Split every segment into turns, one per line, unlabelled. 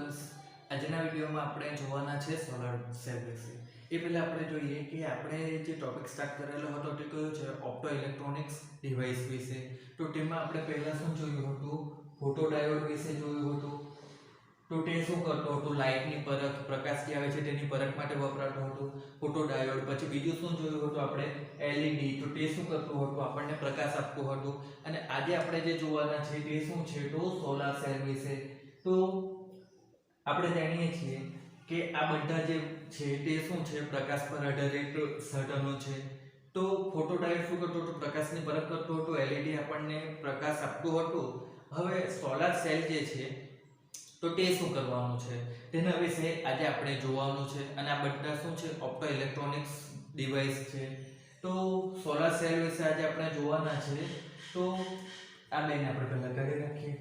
Students આજના વિડીયોમાં આપણે જોવાના છે સોલાર સેલ વિશે. એ પહેલાં આપણે જોઈએ કે આપણે જે ટોપિક સ્ટાર્ટ કરેલો હતો તે કયો છે ઓપ્ટો ઇલેક્ટ્રોનિક્સ ડિવાઇસ વિશે. તો તેમાં આપણે પહેલાં શું જોયું હતું, ફોટોડાયોડ વિશે જોયું હતું. તો તે શું કરતો હતો, લાઇટની પરખ, પ્રકાશ જે આવે છે તેની પરખ માટે વપરાતો હતો ફોટોડાયોડ. પછી બીજું શું જોયું હતું આપણે, એલઈડી. તો તે શું કરતું હતું, આપણને પ્રકાશ આપતું હતું. અને આજે આપણે જે જોવાના છે તે શું છે, તો સોલાર સેલ વિશે. તો આપણે જાણીએ છીએ કે આ બધા જે છે તે શું છે, પ્રકાશ પર આધારિત સાધનો છે. તો ફોટોડાયોડ શું કરતો હતો, પ્રકાશની પરખ કરતો હતો. એલઈડી આપણને પ્રકાશ આપતું હતું. હવે સોલાર સેલ જે છે તો તે શું કરવાનું છે તેના વિશે આજે આપણે જોવાનું છે. અને આ બધા શું છે, ઓપ્ટો ઇલેક્ટ્રોનિક્સ ડિવાઇસ છે. તો સોલાર સેલ વિશે આજે આપણે જોવાના છે. તો આ બેને આપણે પહેલા કરી નાખીએ.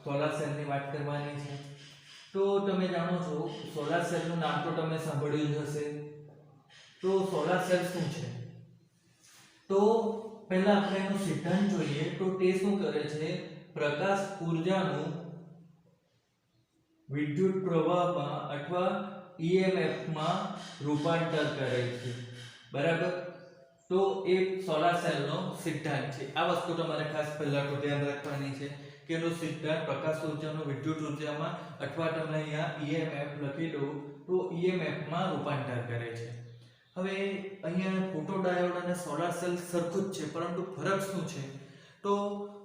સોલાર સેલની વાત કરવાની છે. તો તમે જાણો છો સોલાર સેલનું નામ તો તમે સાંભળ્યું જ હશે. તો સોલાર સેલ શું છે, તો પહેલા આપણે એનો સિદ્ધાંત જોઈએ. તો તે શું કરે છે, પ્રકાશ ઉર્જાનું વિદ્યુત પ્રવાહમાં અથવા EMF માં રૂપાંતર કરે છે. બરાબર. તો એ સોલાર સેલનો સિદ્ધાંત છે. આ વસ્તુ તમારે ખાસ પહેલા તો ધ્યાન રાખવાની છે કે એનો સિદ્ધાંત પ્રકાશ ઉર્જાનું વિદ્યુત ઉર્જામાં અથવા તમને અહીંયા EMF લખી દો તો EMF માં રૂપાંતર કરે છે. હવે અહીંયા ફોટોડાયોડ અને સોલાર સેલ સરખું જ છે, પરંતુ ફરક શું છે, તો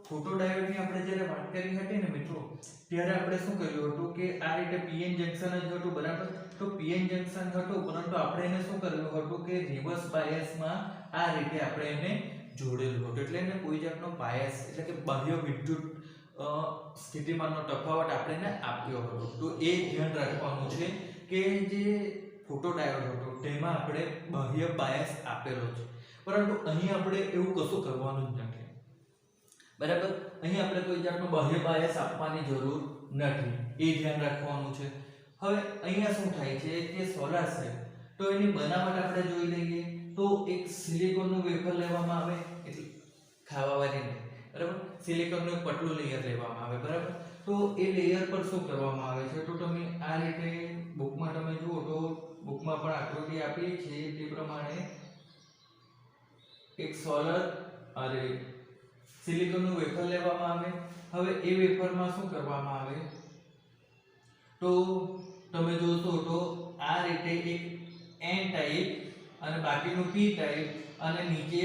ફોટોડાયોડની આપણે જ્યારે વાત કરી હતી ને મિત્રો, ત્યારે આપણે શું કર્યું હતું કે આ રીતે PN જંકશન જ હતું. બરાબર. તો PN જંકશન હતું, પરંતુ આપણે એને શું કર્યું હતું કે રિવર્સ બાયસમાં આ રીતે આપણે એને જોડેલું હતું. એટલે એને કોઈ જાતનો બાયસ એટલે કે બાહ્ય વિદ્યુત સ્થિતિમાનનો તફાવત આપણે એને આપ્યો હતો. તો એ ધ્યાન રાખવાનું છે કે જે ફોટોડાયોડ હતો તેમાં આપણે બાહ્ય બાયસ આપેલો છે, પરંતુ અહીં આપણે એવું કશું કરવાનું જ નથી. બરાબર. અહીં આપણે કોઈ જાતનો બાહ્ય બાયસ આપવાની જરૂર નથી, એ ધ્યાન રાખવાનું છે. હવે અહીંયા શું થાય છે કે સોલાર સેલ, તો એની બનાવટ આપણે જોઈ લઈએ. તો એક સિલિકોનનું વેફર લેવામાં આવે, એટલે ખાવાવાળી નહીં. બરાબર. સિલિકોનનું એક પતલું લેયર લેવામાં આવે. બરાબર. તો એ લેયર પર શું કરવામાં આવે છે, તો તમે આ રીતે બુકમાં તમે જુઓ તો બુકમાં પણ આકૃતિ આપી છે તે પ્રમાણે એક સોલર સિલિકોનનું વેફર લેવામાં આવે. હવે એ વેફરમાં શું કરવામાં આવે, તો તમે જોશો તો આ રીતે એક N ટાઈપ અને બાકીનું P ટાઈપ, અને નીચે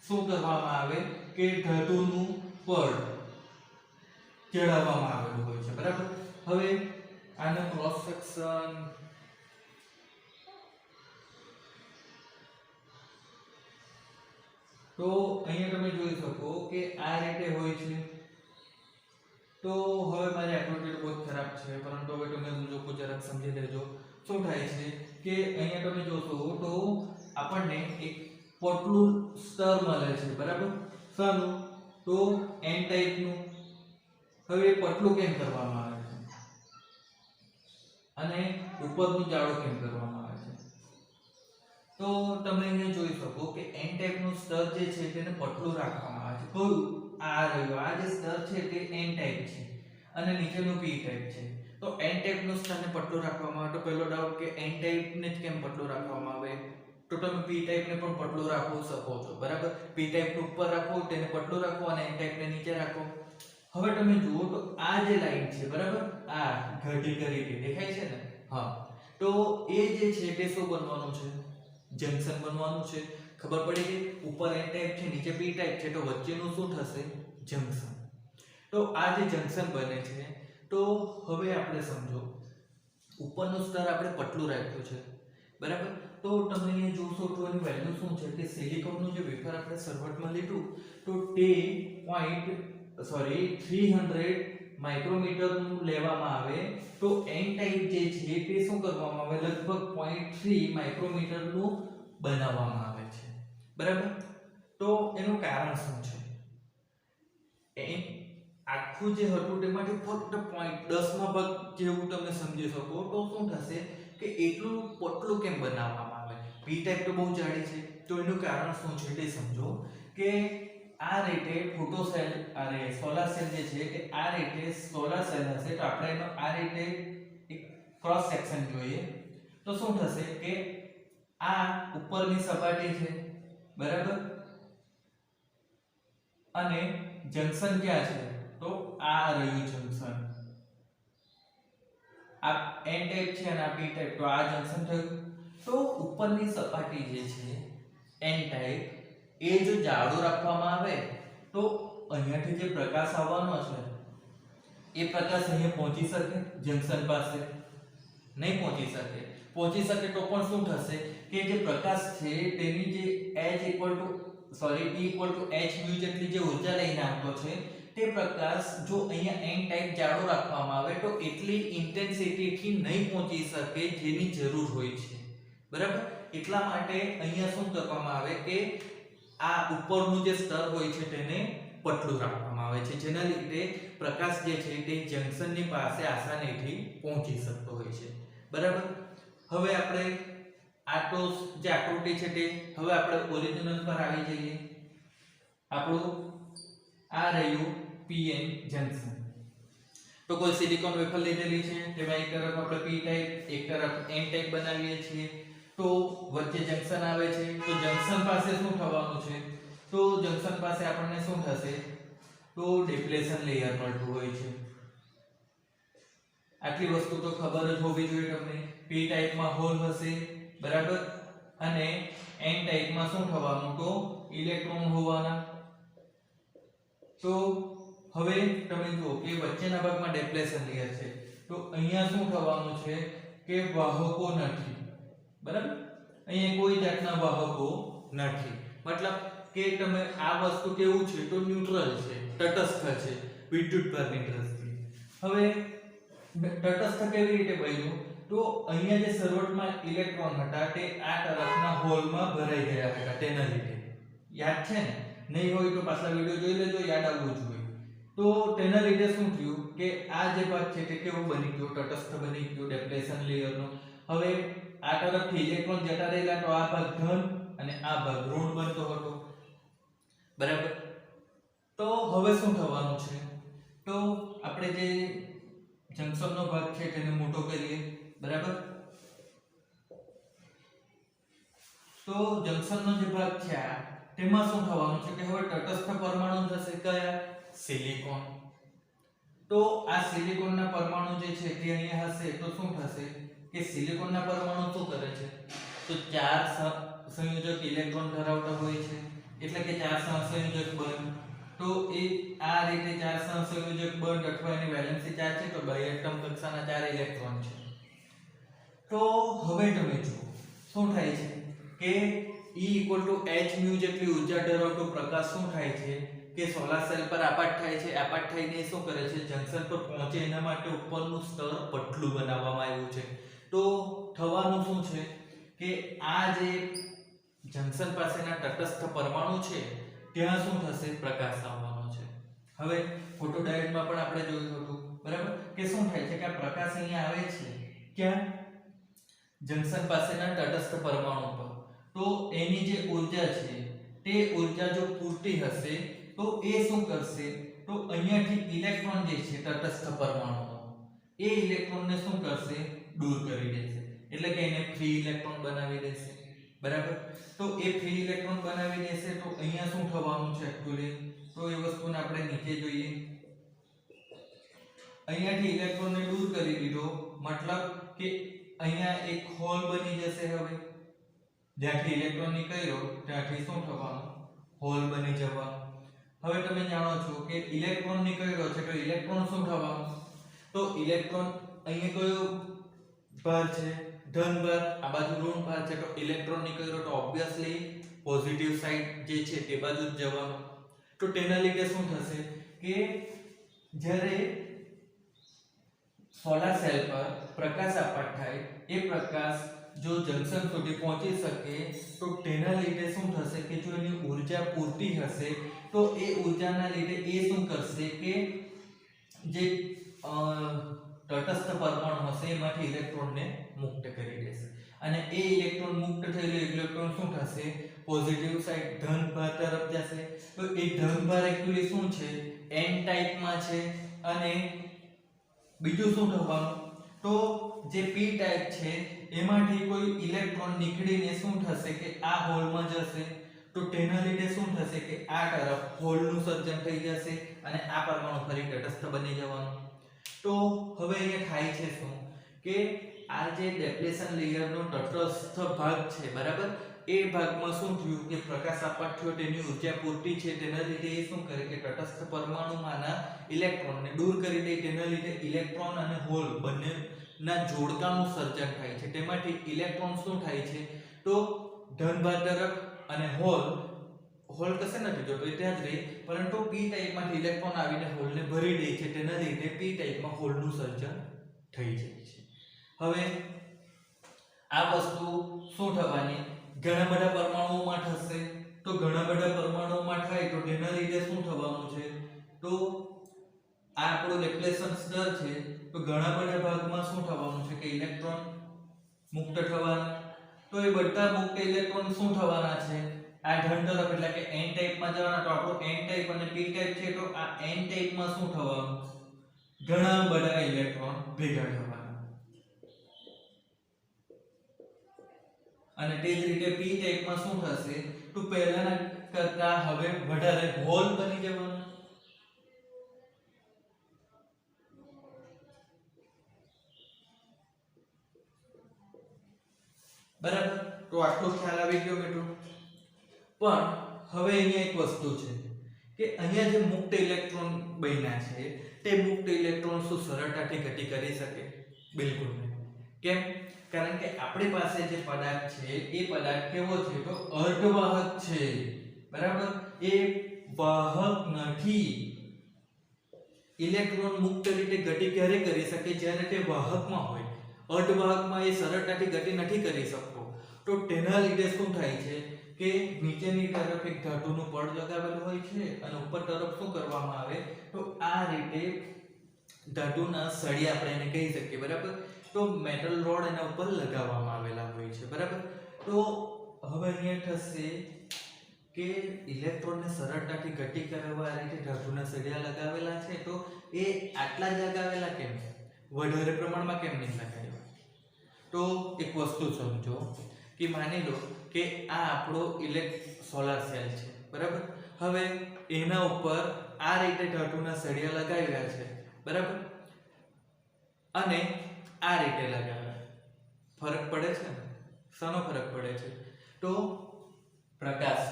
શું કરવામાં આવે કે ધાતુનું પડ ચડાવવામાં આવેલું હોય છે. બરાબર. હવે આનો ક્રોસ સેક્શન તો અહીંયા તમે જોઈ શકો કે આ રીતે હોય છે. તો હવે મારી આકૃતિ તો બહુ ખરાબ છે, પરંતુ હવે તમે લોકો જરાક સમજી લેજો. શું થાય છે કે અહીંયા તમે જોશો તો આપણને એક પતલું સ્તર મળે છે. બરાબર. શાનું, તો N ટાઈપનું. હવે પતલું કેમ કરવામાં આવે છે અને ઉપરનું જાડો કેમ કરવામાં આવે છે, તો તમે અહીંયા જોઈ શકો કે N ટાઈપનું સ્તર જે છે તેને પતલું રાખવામાં આવે છે. કયું, આ રહ્યું, આ જે સ્તર છે તે N ટાઈપ છે અને નીચેનું P ટાઈપ છે. તો N ટાઈપનું સ્તરને પતલું રાખવામાં આવે. તો પહેલો ડાઉટ કે N ટાઈપને જ કેમ પતલું રાખવામાં આવે, તો તમે P ટાઈપને પણ પતલું રાખો શકો છો. બરાબર. P ટાઈપને ઉપર રાખો, તેને પતલું રાખો, અને N ટાઈપને નીચે રાખો. હવે તમે જુઓ તો આ જે લાઈન છે, બરાબર, આ ઘટી કરી દેખાય છે ને, હા. તો એ જે છે તે શું બનવાનું છે, જંકશન બનવાનું છે. ખબર પડી ગઈ. ઉપર N ટાઈપ છે, નીચે P ટાઈપ છે, તો વચ્ચેનું શું થશે, જંકશન. તો આ જે જંકશન બને છે, તો હવે આપણે સમજો ઉપરનું સ્તર આપણે પતલું રાખ્યું છે. બરાબર. તો તમે અહીંયા જોશો તો એની વેલ્યુ શું છે કે સિલિકોનનું જે વેફર આપણે શરૂઆતમાં લીધું તો તે 300 માઇક્રોમીટરનું લેવામાં આવે. તો N ટાઈપ જે છે તે શું કરવામાં આવે, લગભગ 0.3 માઇક્રોમીટરનું બનાવવામાં આવે છે. બરાબર. તો એનું કારણ શું છે, આખું જે હતું તેમાંથી ફક્ત 0.10 ભાગ જેવું તમે સમજી શકો. તો શું થશે કે એટલું પતલું કેમ બનાવવામાં આવે. P ટાઈપ તો બહુ જાડી છે, તો એનું કારણ શું છે તે સમજો કે આ રીતે ફોટો સેલ અરે સોલાર સેલ જે છે કે આ રીતે સોલાર સેલ હશે તો આપણે એનો આ રીતે એક ક્રોસ સેક્શન જોઈએ તો શું થશે કે આ ઉપરની સપાટી છે બરાબર અને જંકશન ક્યાં છે તો આ રહ્યું જંકશન આ n ટાઈપ છે અને આ p ટાઈપ તો આ જંકશન થયું તો ઉપરની સપાટી જે છે n ટાઈપ એ જો જાડો રાખવામાં આવે તો અહીંયાથી જે પ્રકાશ આવવાનો છે એ પ્રકાશ અહીંયા પહોંચી શકે જંકશન પાસે નહીં પહોંચી શકે તો પણ શું થશે કે જે પ્રકાશ છે તેની જે h p h mu જેટલી જે ઊર્જા લઈને આવતો છે તે પ્રકાશ જો અહીંયા n ટાઈપ જાડો રાખવામાં આવે તો એટલી ઇન્ટેન્સિટીથી નહીં પહોંચી શકે જેની જરૂર હોય છે બરાબર એટલા માટે અહીંયા શું કરવામાં આવે કે આ ઉપરનું જે સ્તર હોય છે તેને પતલું રાખવામાં આવે છે જેના લીધે પ્રકાશ જે છે તે જંકશનની પાસે આસાનીથી પહોંચી શકતો હોય છે બરાબર હવે આપણે આ તો જે આકૃતિ છે તે હવે આપણે ઓરિજિનલ પર આવી જઈએ આપણું આ રહ્યું pn જંકશન તો કોઈ સિલિકોન વેફર લીધેલી છે તેમાં એક તરફ આપણે p ટાઈપ એક તરફ n ટાઈપ બનાવીએ છીએ તો વચ્ચે જંકશન આવે છે તો જંકશન પાસે શું થવાનું છે તો જંકશન પાસે આપણને શું થશે તો ડિપ્લેશન લેયર મળતું હોય છે આટલી વસ્તુ તો ખબર જ હોવી જોઈએ તમને p ટાઈપમાં હોલ હશે બરાબર અને n ટાઈપમાં શું થવાનું તો ઇલેક્ટ્રોન હોવાના તો હવે તમે જુઓ કે વચ્ચેના ભાગમાં ડિપ્લેશન લેયર છે તો અહીંયા શું થવાનું છે કે વાહકો નથી બરાબર અહીંયા કોઈ જાતના વાહકો નથી મતલબ કે તમે આ વસ્તુ કેવું છે તો ન્યુટ્રલ છે તટસ્થ છે વિદ્યુતભારની દ્રષ્ટિએ હવે તટસ્થ કેવી રીતે બન્યું તો અહીંયા જે શરૂઆતમાં ઇલેક્ટ્રોન હતા તે આ તરફના હોલમાં ભરાઈ ગયા હતા તેના લીધે યાદ છે ને નહીં હોય તો પાછલા વિડિયો જોઈ લેજો યાદ આવવું જોઈએ તો તેના લીધે શું થયું કે આ જે ભાગ છે તે કેવું બની ગયો તટસ્થ બની ગયો ડિપ્લેશન લેયરનો હવે આ તરફથી ઇલેક્ટ્રોન જતા રહેલા તો આ ભાગ ધન અને આ ભાગ ઋણ બનતો હતો બરાબર તો હવે શું થવાનું છે તો આપણે જે જંકશનનો ભાગ છે તેને મોટો કરીએ બરાબર તો જંકશનનો જે ભાગ છે તેમાં શું થવાનું છે કે હવે તટસ્થ પરમાણુ થશે કયા સિલિકોન તો આ સિલિકોનના પરમાણુ જે છે તે અહીંયા હશે તો શું થશે કે સિલિકોનના પરમાણુ શું કરે છે તો ચાર સંયોજક ઇલેક્ટ્રોન ધરાવતા હોય છે એટલે કે ચાર સહસંયોજક બંધ તો એ આ રીતે ચાર સહસંયોજક બંધ અથવા એની વેલેન્સી ચાર્જ છે તો બાયએટમ કક્ષાના ચાર ઇલેક્ટ્રોન છે તો હવે તમે જુઓ શું થાય છે કે E h mu જેટલી ઊર્જા ધરાવતો પ્રકાશ શું થાય છે કે સોલાર સેલ પર આપાત થાય છે આપાત થઈને શું કરે છે જંકશન પર પહોંચે એના માટે ઉપરનું સ્તર પતલું બનાવવામાં આવ્યું છે તો થવાનું શું છે કે આ જે જંકશન પાસેના તટસ્થ પરમાણુ છે ત્યાં શું થશે પ્રકાશ આવવાનો છે હવે ફોટોડાયોડમાં પણ આપણે જોયું હતું બરાબર કે શું થાય છે કે આ પ્રકાશ અહીંયા આવે છે ક્યાં જંકશન પાસેના તટસ્થ પરમાણુ પર તો એની જે ઊર્જા છે તે ઊર્જા જો પૂરતી હશે તો એ શું કરશે તો અહીંયાથી ઇલેક્ટ્રોન જે છે તટસ્થ પરમાણુનો એ ઇલેક્ટ્રોનને શું કરશે દૂર કરી દેશે એટલે કે એને ફ્રી ઇલેક્ટ્રોન બનાવી દેશે બરાબર તો એ ફ્રી ઇલેક્ટ્રોન બનાવી દેશે તો અહીંયા શું થવાનું છે એક્ચ્યુઅલી તો એ વસ્તુને આપણે નીચે જોઈએ અહીંયાથી ઇલેક્ટ્રોનને દૂર કરી દીધો મતલબ કે અહીંયા એક હોલ બની જશે હવે જ્યાંથી ઇલેક્ટ્રોન નીકળ્યો ત્યાંથી શું થવાનું હોલ બની જવાનું હવે તમે જાણો છો કે ઇલેક્ટ્રોન નીકળ્યો છે તો ઇલેક્ટ્રોન શું થવાનું તો ઇલેક્ટ્રોન અહીંયા કયો ભાર છે ધન ભાર આ બાજુ ઋણ ભાર છે તો ઇલેક્ટ્રોન નીકળ્યો તો ઓબ્વિયસલી પોઝિટિવ સાઈડ જે છે તે બાજુ જ જવાનું તો તેના લીધે શું થશે કે જ્યારે સોલાર સેલ પર પ્રકાશ આપાત થાય એ પ્રકાશ જો જંકશન સુધી પહોંચી શકે તો તેના લીધે શું થશે કે જો એની ઊર્જા પૂરતી હશે તો એ ઊર્જાના લીધે એ શું કરશે કે જે તટસ્થ પરમાણુ હશે હશે એમાંથી ઇલેક્ટ્રોનને મુક્ત કરી દેશે અને એ ઇલેક્ટ્રોન મુક્ત થયેલો ઇલેક્ટ્રોન શું થશે પોઝિટિવ સાઈડ ધન ભાર તરફ જશે તો એ ધન ભાર એક્ચ્યુઅલી શું છે n ટાઈપમાં છે અને બીજું શું થવાનું તો જે p ટાઈપ છે એમાંથી કોઈ ઇલેક્ટ્રોન નીકળીને શું થશે કે આ હોલમાં જશે તો તેના લીધે શું થશે કે આ તરફ હોલનું સર્જન થઈ જશે અને આ પરમાણુ ફરી તટસ્થ બની જવાનું તો હવે અહીંયા થાય છે શું કે આ જે ડેપ્લેશન લેયરનો તટસ્થ ભાગ છે બરાબર એ ભાગમાં શું થયું કે પ્રકાશ આપટ થયો તેની ઊર્જા પૂરતી છે તેના લીધે એ શું કરે કે તટસ્થ પરમાણુમાંના ઇલેક્ટ્રોનને દૂર કરી દે તેના લીધે ઇલેક્ટ્રોન અને હોલ બંનેના જોડકાનું સર્જન થાય છે તેમાંથી ઇલેક્ટ્રોન શું થાય છે તો ધનભાર તરફ અને હોલ કશે નથી જતો એ ત્યાં જ રહે પરંતુ p ટાઈપમાંથી ઇલેક્ટ્રોન આવીને હોલને ભરી દે છે તેના લીધે p ટાઈપમાં હોલનું સર્જન થઈ જાય છે હવે આ વસ્તુ શું થવાની ઘણા બધા પરમાણુઓમાં થશે તો ઘણા બધા પરમાણુઓમાં થાય તો તેના લીધે શું થવાનું છે તો આ આપણો ડેપ્લેશન સ્તર છે તો ઘણા બધા ભાગમાં શું થવાનું છે કે ઇલેક્ટ્રોન મુક્ત થવાના તો એ બધા મુક્ત ઇલેક્ટ્રોન શું થવાના છે આ ધન તરફ એટલે કે n ટાઈપમાં જવાના તો આપણો n ટાઈપ અને p ટાઈપ છે તો આ n ટાઈપમાં શું થવાનું ઘણા બધા ઇલેક્ટ્રોન ભેગા થવાના અને તે જ રીતે p ટાઈપમાં શું થશે તો પહેલાના કરતા હવે વધારે હોલ બની જવાનું બરાબર તો આટલો ખ્યાલ આવી ગયો મિત્રો પણ હવે અહીંયા એક વસ્તુ છે કે અહીંયા જે મુક્ત ઇલેક્ટ્રોન બન્યા છે તે મુક્ત ઇલેક્ટ્રોન શું સરળતાથી ગતિ કરી શકે બિલકુલ નહીં કેમ કારણ કે આપણી પાસે જે પદાર્થ છે એ પદાર્થ કેવો છે તો અર્ધવાહક છે બરાબર એ વાહક નથી ઇલેક્ટ્રોન મુક્ત રીતે ગતિ ક્યારે કરી શકે જ્યારે તે વાહકમાં હોય અર્ધવાહકમાં એ સરળતાથી ગતિ નથી કરી શકતો તો તેના લીધે શું થાય છે કે નીચેની તરફ એક ધાતુનું પડ લગાવેલું હોય છે અને ઉપર તરફ શું કરવામાં આવે તો આ રીતે ધાતુના સળિયા આપણે એને કહી શકીએ બરાબર તો મેટલ રોડ એના ઉપર લગાવવામાં આવેલા હોય છે બરાબર તો હવે અહીંયા થશે કે ઇલેક્ટ્રોનને સરળતાથી ગતિ કરવા આ રીતે ધાતુના સળિયા લગાવેલા છે તો એ આટલા જ લગાવેલા કેમ વધારે પ્રમાણમાં કેમ નહીં લગાવ્યા તો એક વસ્તુ સમજો કે માની લો કે આ આપણો સોલાર સેલ છે બરાબર હવે એના ઉપર આ રીતે ધાતુના સળિયા લગાવ્યા છે બરાબર અને આ રીતે લગાવ્યા ફરક પડે છે ને શાનો ફરક પડે છે તો પ્રકાશ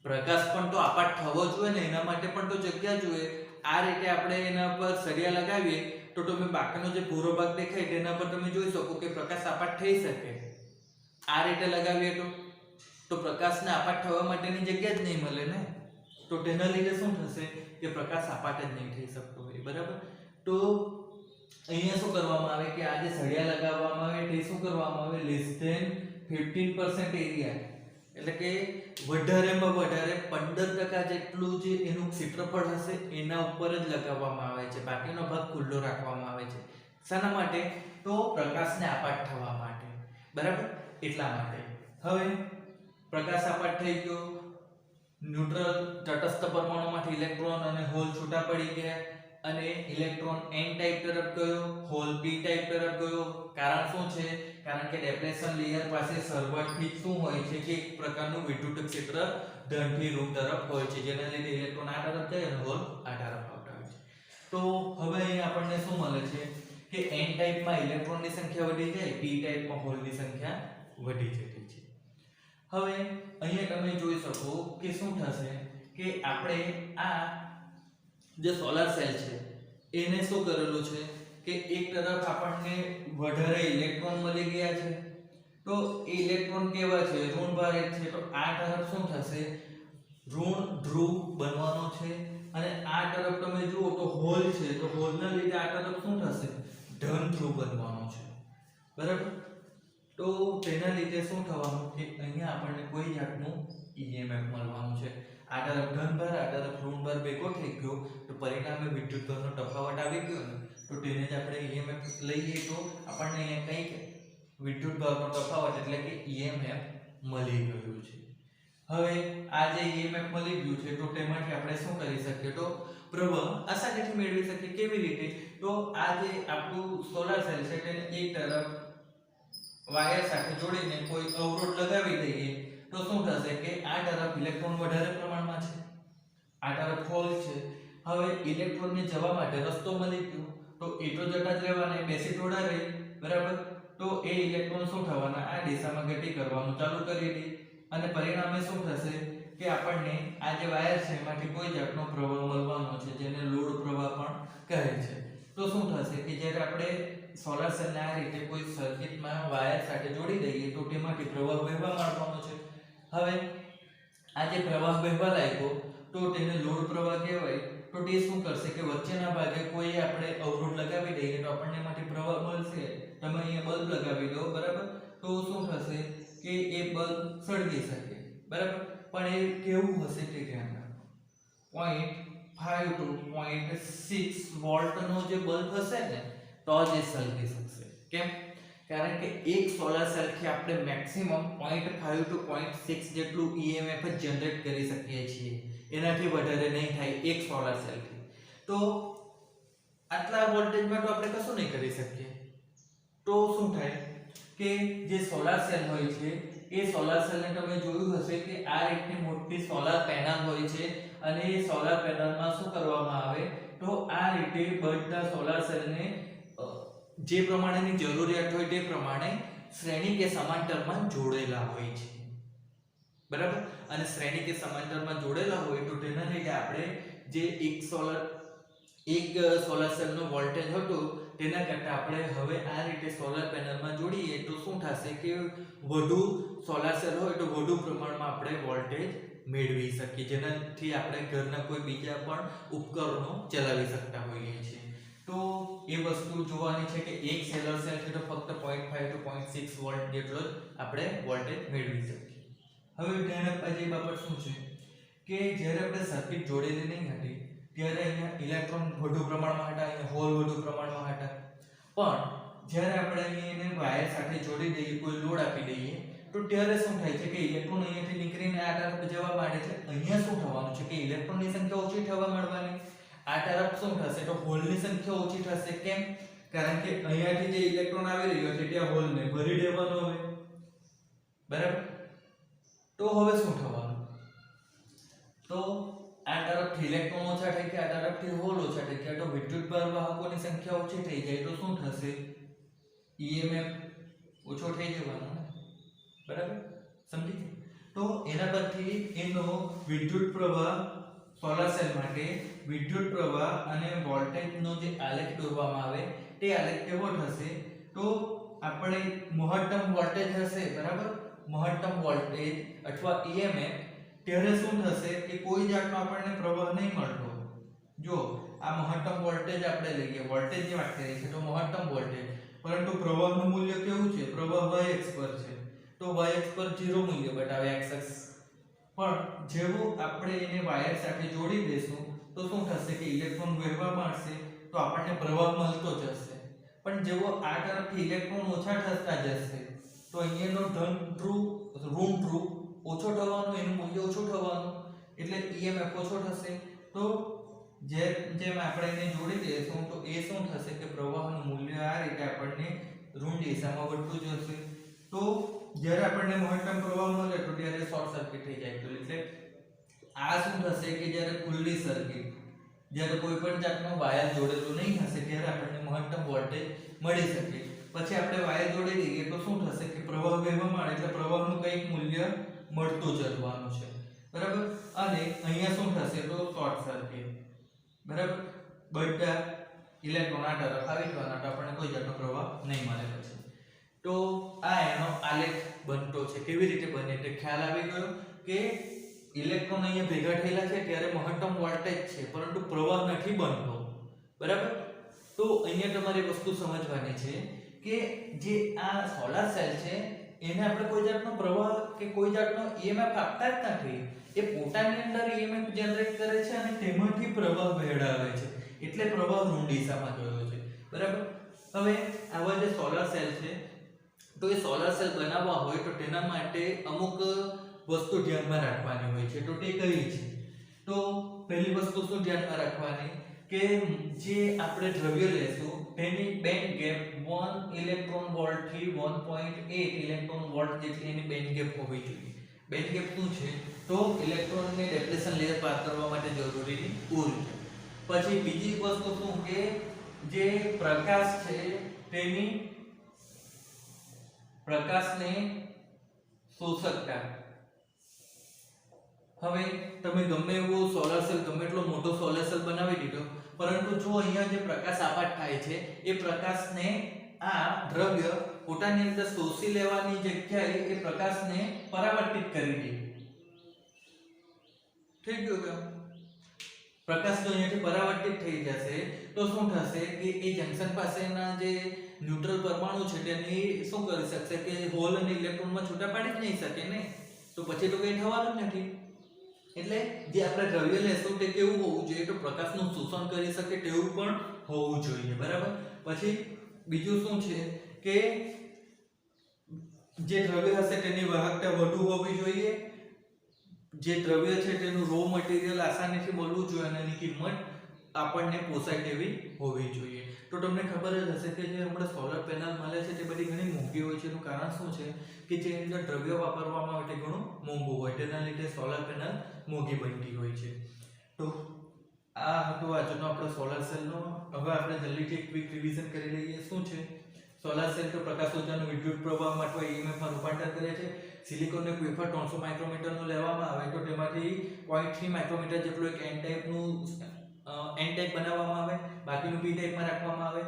પણ તો આપાત થવો જોઈએ ને એના માટે પણ તો જગ્યા જોઈએ આ રીતે આપણે એના પર સળિયા લગાવીએ તો તમે બાકીનો જે પૂરો ભાગ દેખાય તેના પર તમે જોઈ શકો કે પ્રકાશ આપાત થઈ શકે આ રીતે લગાવીએ તો પ્રકાશને આપાત થવા માટેની જગ્યા જ નહીં મળે ને તો તેના લીધે શું થશે કે પ્રકાશ આપાત જ નહીં થઈ શકતો હોય બરાબર તો અહીંયા શું કરવામાં આવે કે આ જે સળિયા લગાવવામાં આવે તે શું કરવામાં આવે લેસ ધેન 15% એરિયા એટલે કે વધારેમાં વધારે 15% જેટલું જે એનું ક્ષેત્રફળ હશે એના ઉપર જ લગાવવામાં આવે છે બાકીનો ભાગ ખુલ્લો રાખવામાં આવે છે શાના માટે તો પ્રકાશને આપાત થવા માટે બરાબર એટલા માટે હવે પ્રકાશ આપાત થઈ ગયો ન્યુટ્રલ તટસ્થ પરમાણુમાંથી ઇલેક્ટ્રોન અને હોલ છૂટા પડી ગયા અને ઇલેક્ટ્રોન n ટાઈપ તરફ ગયો હોલ p ટાઈપ તરફ ગયો કારણ શું છે કારણ કે ડેપ્લેશન લેયર પાસે સર્વરથી શું હોય છે કે એક પ્રકારનું વિદ્યુત ક્ષેત્ર ધનથી ઋણ તરફ હોય છે જેના લીધે ઇલેક્ટ્રોન આ તરફ જાય અને હોલ આ તરફ આવતા હોય છે તો હવે અહીં આપણને શું મળે છે કે n ટાઈપમાં ઇલેક્ટ્રોનની સંખ્યા વધી જાય p ટાઈપમાં હોલની સંખ્યા વધી જતી છે હવે અહીંયા તમે જોઈ શકો કે શું થશે કે આપણે આ જે સોલાર સેલ છે એને શું કરેલું છે કે એક તરફ આપણને વધારે ઇલેક્ટ્રોન મળી ગયા છે તો એ ઇલેક્ટ્રોન કેવા છે ઋણભારિત છે તો આ તરફ શું થશે ઋણ ધ્રુવ બનવાનો છે અને આ તરફ તમે જુઓ તો હોલ છે તો હોલના લીધે આ તરફ શું થશે ધન ધ્રુવ બનવાનો છે બરાબર તો તેના લીધે શું થવાનું કે અહીંયા આપણને કોઈ જાતનું EMF મળવાનું છે આ તરફ ધનભાર આ તરફ ઋણભાર ભેગો થઈ ગયો તો પરિણામે વિદ્યુતભારનો તફાવત આવી ગયો ને તો તેને જ આપણે EMF લઈએ તો આપણને અહીંયા કંઈક વિદ્યુત ભાગનો તફાવત એટલે કે EMF મળી ગયું છે. હવે આ જે EMF મળી ગયું છે તો તેમાંથી આપણે શું કરી શકીએ તો પ્રવાહ આસાનીથી મેળવી શકીએ. કેવી રીતે? તો આ જે આપણું સોલાર સેલ છે તેને એક તરફ વાયર સાથે જોડીને કોઈ અવરોધ લગાવી દઈએ તો શું થશે કે આ તરફ ઇલેક્ટ્રોન વધારે પ્રમાણમાં છે, આ તરફ હોલ છે. હવે ઇલેક્ટ્રોનને જવા માટે રસ્તો મળી ગયો તો એ તો જતા જ રહેવાના, બેસી થોડા રહે, બરાબર. તો એ ઇલેક્ટ્રોન શું થવાના આ દિશામાં ગતિ કરવાનું ચાલુ કરી દે અને પરિણામે શું થશે કે આપણને આ જે વાયર છે એમાંથી કોઈ જાતનો પ્રવાહ મળવાનો છે જેને લોડ પ્રવાહ પણ કહે છે. તો શું થશે કે જ્યારે આપણે સોલાર સેલને આ રીતે કોઈ સર્કિટમાં વાયર સાથે જોડી દઈએ તો તેમાંથી પ્રવાહ વહેવા માંડવાનો છે. હવે આ જે પ્રવાહ વહેવા લાગ્યો તો તેને લોડ પ્રવાહ કહેવાય. તો તે શું કરશે કે વચ્ચેના ભાગે કોઈ આપણે અવરોધ લગાવી દઈએ તો આપણને એમાંથી પ્રવાહ મળશે. તમે અહીંયા બલ્બ લગાવી દો, બરાબર, તો શું થશે કે એ બલ્બ સળગી શકે, બરાબર, પણ એ કેવું હશે તે ધ્યાન રાખો. 0.5 to 0.6 વોલ્ટનો જે બલ્બ હશે ને તો જ એ સળગી શકશે. કેમ? કારણ કે એક સોલાર સેલથી આપણે મેક્સિમમ 0.5 to 0.6 જેટલું EMF જ જનરેટ કરી શકીએ છીએ, એનાથી વધારે નહીં થાય એક સોલાર સેલથી. તો આટલા વોલ્ટેજમાં તો આપણે કશું નહીં કરી શકીએ. તો શું થાય કે જે સોલાર સેલ હોય છે એ સોલાર સેલને તમે જોયું હશે કે આ રીતની મોટી સોલાર પેનલ હોય છે અને એ સોલાર પેનલમાં શું કરવામાં આવે તો આ રીતે બધા સોલાર સેલને જે પ્રમાણેની જરૂરિયાત હોય તે પ્રમાણે શ્રેણી કે સમાંતરમાં જોડેલા હોય છે, બરાબર. અને શ્રેણી કે સમાંતરમાં જોડેલા હોય તો તેના લીધે આપણે જે એક સોલાર સેલનો વોલ્ટેજ હતો તેના કરતાં આપણે હવે આ રીતે સોલાર પેનલમાં જોડીએ તો શું થશે કે વધુ સોલાર સેલ હોય તો વધુ પ્રમાણમાં આપણે વોલ્ટેજ મેળવી શકીએ, જેનાથી આપણે ઘરના કોઈ બીજા પણ ઉપકરણો ચલાવી શકતા હોઈએ છીએ. તો એ વસ્તુ જોવાની છે કે એક સોલાર સેલ છે તો ફક્ત 0.5 to 0.6 વોલ્ટ જેટલો જ આપણે વોલ્ટેજ મેળવી શકીએ. હવે ધ્યાન આપવા જેવી બાબત શું છે કે જ્યારે આપણે સર્કિટ જોડેલી નહીં હતી ત્યારે અહીંયા ઇલેક્ટ્રોન વધુ પ્રમાણમાં હતા, અહીંયા હોલ વધુ પ્રમાણમાં હતા. પણ જ્યારે આપણે અહીંયા એને વાયર સાથે જોડી દઈએ, કોઈ લોડ આપી દઈએ તો ત્યારે શું થાય છે કે ઇલેક્ટ્રોન અહીંયાથી નીકળીને આ તરફ જવા માંડે છે. અહીંયા શું થવાનું છે કે ઇલેક્ટ્રોનની સંખ્યા ઓછી થવા માંડવાની, આ તરફ શું થશે તો હોલની સંખ્યા ઓછી થશે. કેમ? કારણ કે અહીંયાથી જે ઇલેક્ટ્રોન આવી રહ્યો છે ત્યાં હોલને ભરી દેવાનો હવે, બરાબર. તો હવે શું થવાનું? તો આ તરફથી ઇલેક્ટ્રોન ઓછા થઈ ગયા, આ તરફથી હોલ ઓછા થઈ ગયા, તો વિદ્યુત વાહકોની સંખ્યા ઓછી થઈ જાય તો શું થશે? EMF ઓછો થઈ જવાનો ને, બરાબર, સમજી ગયા? તો એના પરથી એનો વિદ્યુત પ્રવાહ સોલાર સેલ માટે વિદ્યુત પ્રવાહ અને વોલ્ટેજનો જે આલેખ દોરવામાં આવે તે આલેખ કેવો થશે? તો આપણે મહત્તમ વોલ્ટેજ હશે, બરાબર, મહત્તમ વોલ્ટેજ અથવા EMF ત્યારે શું થશે કે કોઈ જાતનો આપણને પ્રવાહ નહીં મળતો. જો આ મહત્તમ વોલ્ટેજ આપણે લઈએ, વોલ્ટેજની વાત કરીએ છીએ તો મહત્તમ વોલ્ટેજ, પરંતુ પ્રવાહનું મૂલ્ય કેવું છે? પ્રવાહ y અક્ષ પર છે તો y અક્ષ પર 0 મૂલ્ય બતાવે x અક્ષ. પણ જેવું આપણે એને વાયર સાથે જોડી દેશું તો શું થશે કે ઇલેક્ટ્રોન વહેવા માંડશે તો આપણને પ્રવાહ મળતો જશે. પણ જેવો આ તરફથી ઇલેક્ટ્રોન ઓછા થતા જશે તો અહીંયાનો ધન ધ્રુવ ઋણ ધ્રુવ ઓછો થવાનો, એનું મૂલ્ય ઓછું થવાનું, એટલે EMF ઓછો થશે. તો જેમ આપણે એને જોડી દઈશું તો એ શું થશે કે પ્રવાહનું મૂલ્ય આ રીતે આપણને ઋણ દિશામાં વધતું જશે. તો જ્યારે આપણને મહત્તમ પ્રવાહ મળે તો ત્યારે શોર્ટ સર્કિટ થઈ જાય. તો એટલે આ શું થશે કે જ્યારે ખુલ્લી સર્કિટ, જ્યારે કોઈ પણ જાતનો વાયર જોડેલું નહીં હશે ત્યારે આપણને મહત્તમ વોલ્ટેજ મળી શકે. પછી આપણે વાયર જોડી દઈએ તો શું થશે કે પ્રવાહ વહેવા માંડે એટલે પ્રવાહનું કંઈક મૂલ્ય મળતું જવાનું છે, બરાબર. અને અહીંયા શું થશે તો શોર્ટ સર્કિટ, બરાબર, બધા ઇલેક્ટ્રોન આ તરફ આવી જવાના તો આપણને કોઈ જાતનો પ્રવાહ નહીં મળે. પછી તો આ એનો આલેખ બનતો છે. કેવી રીતે બને તે ખ્યાલ આવી ગયો કે ઇલેક્ટ્રોન અહીંયા ભેગા થયેલા છે ત્યારે મહત્તમ વોલ્ટેજ છે પરંતુ પ્રવાહ નથી બનતો, બરાબર. તો અહીંયા તમારે વસ્તુ સમજવાની છે કે જે આ સોલાર સેલ છે એને આપણે કોઈ જાતનો પ્રવાહ કે કોઈ જાતનો EMF આપતા જ નથી. એ પોતાની અંદર EMF જનરેટ કરે છે અને તેમાંથી પ્રવાહ વહેડાવે છે, એટલે પ્રવાહ ઋણ દિશામાં ગયો છે. બરાબર. હવે આવા જે સોલાર સેલ છે તો એ સોલાર સેલ બનાવવા હોય તો તેના માટે અમુક વસ્તુ ધ્યાનમાં રાખવાની હોય છે. તો તે કઈ છે? તો પહેલી વસ્તુ શું ધ્યાનમાં રાખવાની કે જે આપણે દ્રવ્ય લેશું તેની બેન્ડ ગેપ 1 ઇલેક્ટ્રોન વોલ્ટ થી 1.8 ઇલેક્ટ્રોન વોલ્ટ જેટલી એની બેન્ડ ગેપ હોવી જોઈએ. બેન્ડ ગેપ શું છે? તો ઇલેક્ટ્રોનને ડેપ્લેશન લેયર પાર કરવા માટે જરૂરી ઉર્જા. પછી બીજી વસ્તુ શું કે જે પ્રકાશ છે તેની પ્રકાશને શોષકતા. હવે તમે ગમે એવો સોલાર સેલ ગમે એટલો મોટો સોલાર સેલ બનાવી દીધો, પરંતુ જો અહીંયા જે પ્રકાશ આપાત થાય છે એ પ્રકાશને આ દ્રવ્ય પોતાની અંદર શોષી લેવાની જગ્યાએ એ પ્રકાશને પરાવર્તિત કરી દે. થઈ ગયું કે પ્રકાશ જો અહીંયાથી પરાવર્તિત થઈ જશે તો શું થશે કે એ જંકશન પાસેના જે ન્યુટ્રલ પરમાણુ છે તેની શું કરી શકશે કે હોલ અને ઇલેક્ટ્રોનમાં છૂટા પાડી જ નહીં શકે ને, તો પછી તો કંઈ થવાનું જ નથી. એટલે જે આપણે દ્રવ્ય લેશું તે કેવું હોવું જોઈએ? તો પ્રકાશનું શોષણ કરી શકે તેવું પણ હોવું જોઈએ. બરાબર. પછી બીજું શું છે કે જે દ્રવ્ય હશે તેની વાહકતા વધુ હોવી જોઈએ. જે દ્રવ્ય છે તેનું રો મટીરીયલ આસાનીથી મળવું જોઈએ અને એની કિંમત આપણને પોસાય તેવી હોવી જોઈએ. તો તમને ખબર જ હશે કે જે આપણે સોલર પેનલ મળે છે તે બધી ઘણી મોંઘી હોય છે. એનું કારણ શું છે કે જે અંદર દ્રવ્ય વાપરવામાં આવે તે ઘણું મોંઘું હોય, તેના લીધે સોલર પેનલ મોંઘી બનતી હોય છે. તો આ હતો આજનો આપણો સોલર સેલનો. હવે આપણે જલ્દીથી એક ક્વિક રિવિઝન કરી લઈએ. શું છે સોલર સેલ? તો પ્રકાશ ઊર્જાનું વિદ્યુત પ્રવાહમાં અથવા EMF માં રૂપાંતર કરે છે. સિલિકોનને વેફર 300 માઇક્રોમીટરનું લેવામાં આવે તો તેમાંથી 0.3 માઇક્રોમીટર જેટલું એક N ટાઈપનું N ટાઈપ બનાવવામાં આવે, બાકીનું P ટાઈપમાં રાખવામાં આવે.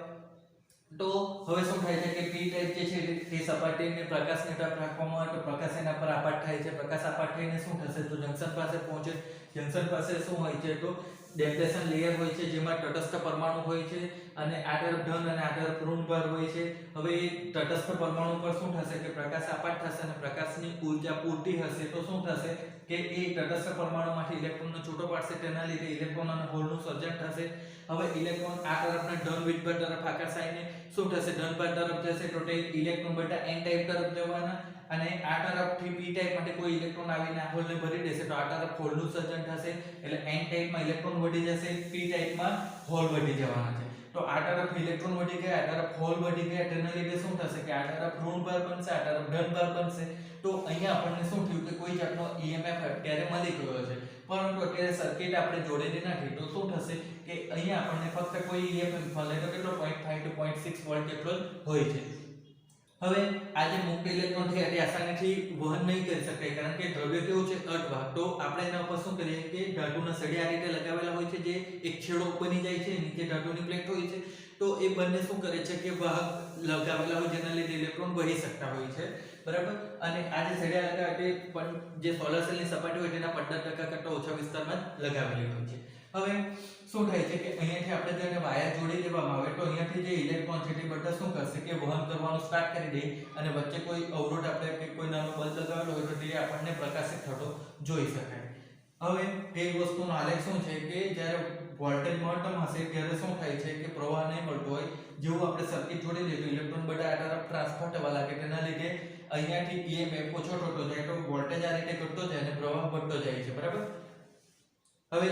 તો હવે શું થાય છે કે P ટાઈપ જે છે તે સપાટીને પ્રકાશને તરફ રાખવામાં આવે તો પ્રકાશ એના પર આપાત થાય છે. પ્રકાશ આપાત થઈને શું થશે? તો જંકશન પાસે પહોંચે. જંકશન પાસે શું હોય છે? તો ડેપ્લેશન લેયર હોય છે જેમાં તટસ્થ પરમાણુ હોય છે અને આ તરફ ધન અને આ તરફ ઋણ ભાર હોય છે. હવે એ તટસ્થ પરમાણુ પર શું થશે કે પ્રકાશ આપાત થશે અને પ્રકાશની ઊર્જા પૂરતી હશે તો શું થશે કે એ તટસ્થ પરમાણુમાંથી ઇલેક્ટ્રોનને છૂટો પાડશે. તેના લીધે ઇલેક્ટ્રોન અને હોલનું સર્જન થશે. હવે ઇલેક્ટ્રોન આ તરફના ધન વિજભાર તરફ આકર્ષાઈને શું થશે? ધન ભાર તરફ જશે તો તે ઇલેક્ટ્રોન બધા N ટાઈપ તરફ જવાના અને આ તરફથી P ટાઈપ માટે કોઈ ઇલેક્ટ્રોન આવીને આ હોલને ભરી દેશે તો આ તરફ હોલનું સર્જન થશે. એટલે N ટાઈપમાં ઇલેક્ટ્રોન વધી જશે, P ટાઈપમાં હોલ વધી જવાના છે. તો આ તરફ ઇલેક્ટ્રોન વધી ગયા, આ તરફ હોલ વધી ગયા, તેના લીધે શું થશે કે આ તરફ ઋણ ભાર બનશે, આ તરફ ધન ભાર બનશે. તો અહીંયા આપણને શું થયું કે કોઈ જાતનો EMF અત્યારે મળી ગયો છે, પરંતુ અત્યારે સર્કિટ આપણે જોડેલી નથી. તો શું થશે કે અહીંયા આપણને ફક્ત કોઈ EMF મળે તો કેટલો 0.5 to 0.6 વોલ્ટ જેટલો હોય છે. હવે આ જે મુક્ત ઇલેક્ટ્રોન છે તે આસાનીથી વહન નહીં કરી શકે કારણ કે દ્રવ્ય કેવું છે? અર્ધવાહક. તો આપણે એના ઉપર શું કરીએ કે ધાતુના સળિયા આ રીતે લગાવેલા હોય છે જે એક છેડો બની જાય છે, નીચે ધાતુની પ્લેટ હોય છે. તો એ બંને શું કરે છે કે વાહક લગાવેલા હોય જેના લીધે ઇલેક્ટ્રોન વહી શકતા હોય છે. બરાબર. અને આ જે સળિયા લગાવે તે પણ જે સોલર સેલની સપાટી હોય તેના 15% કરતા ઓછા વિસ્તારમાં લગાવેલી હોય છે. હવે શું થાય છે કે અહીંયાથી આપણે જેને વાયર જોડી દેવામાં આવે તો અહીંયાથી જે ઇલેક્ટ્રોન છે તે બધા શું કરશે કે વહન કરવાનું સ્ટાર્ટ કરી દે અને વચ્ચે કોઈ અવરોધ આપણે કે કોઈ નાનો બલ્બ લગાવેલો હોય તો તે આપણને પ્રકાશિત થતો જોઈ શકાય. હવે તે વસ્તુનો આલેખ શું છે કે જ્યારે વોલ્ટેજ મહત્તમ હશે ત્યારે શું થાય છે કે પ્રવાહ નહીં મળતો હોય, જેવું આપણે સર્કિટ જોડી દઈએ તો ઇલેક્ટ્રોન બધા આ તરફ ટ્રાન્સફર થવા લાગે. તેના લીધે અહીંયાથી EMF ઓછો થતો જાય તો વોલ્ટેજ આ રીતે ઘટતો જાય અને પ્રવાહ વધતો જાય છે. બરાબર. હવે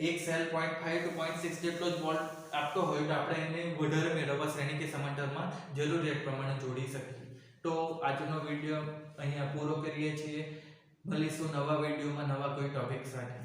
એક સેલ 0.5 to 0.6 જેટલો જ વોલ્ટ આપતો હોય તો આપણે એને વધારે મેળવવા શ્રેણી કે સમાંતરમાં જરૂરિયાત પ્રમાણે જોડી શકીએ. તો આજનો વિડિયો અહીંયા પૂરો કરીએ છીએ. મળીશું નવા વિડિયોમાં નવા કોઈ ટોપિક સાથે.